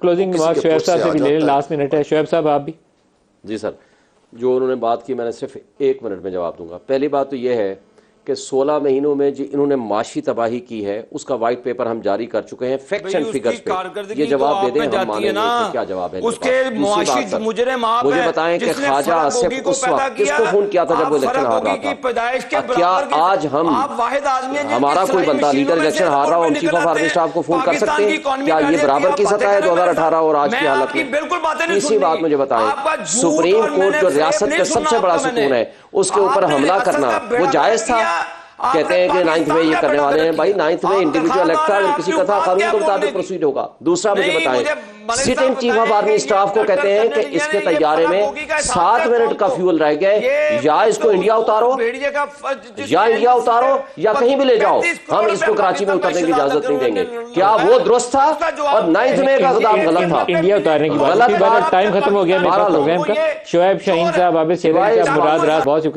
Closing بات شعیب صاحب سے بھی لے لیں، لاسٹ منٹ ہے. شعیب صاحب آپ بھی. جی سر، جو انہوں نے بات کی میں نے صرف 1 منٹ میں جواب دوں گا. پہلی بات تو یہ ہے کہ 16 مہینوں میں جو انہوں نے معاشی تباہی کی ہے اس کا وائٹ پیپر ہم جاری کر چکے ہیں فیکٹس اینڈ فگرز پہ. یہ جواب دے دیں ہم مانیں گے کہ کیا جواب ہے. اس کے معاشی مجرم آپ ہیں. مجھے بتائیں کہ خواجہ آصف اس وقت کس کو فون کیا تھا جب وہ الیکشن ہار رہا تھا؟ کیا آج ہم ہمارا کوئی بندہ لیڈر الیکشن ہار رہا ہو ہم چیف آف آرمی اسٹاف کو فون کر سکتے ہیں؟ کیا یہ برابر کی سطح ہے 2018 اور آج کی حالت میں؟ اسی بات مجھے بتائیں، سپریم کورٹ جو ریاست کا سب سے بڑا ستون ہے اس کے اوپر حملہ کرنا وہ جائز تھا؟ کہتے ہیں کہ 9 میں یہ کرنے والے ہیں. بھائی 9 میں انڈیویجول ایکٹ تھا، اگر کسی کا تھا قانون کے مطابق پروسیڈ ہوگا. دوسرا مجھے بتائیں، sitting chief of army staff کو کہتے ہیں کہ اس کے طیارے میں 7 منٹ کا فیول رہ گئے، یا اس کو انڈیا اتارو یا کہیں بھی لے جاؤ، ہم اس کو کراچی میں اترنے کی اجازت نہیں دیں گے. کیا وہ درست تھا؟ اور 9 میں کا اقدام غلط تھا. انڈیا اتارنے کی بات. ٹائم ختم ہو گیا میرا پروگرام کا. شعیب شاہین صاحب، عابد سیدی صاحب، مراد راز، بہت شکریہ.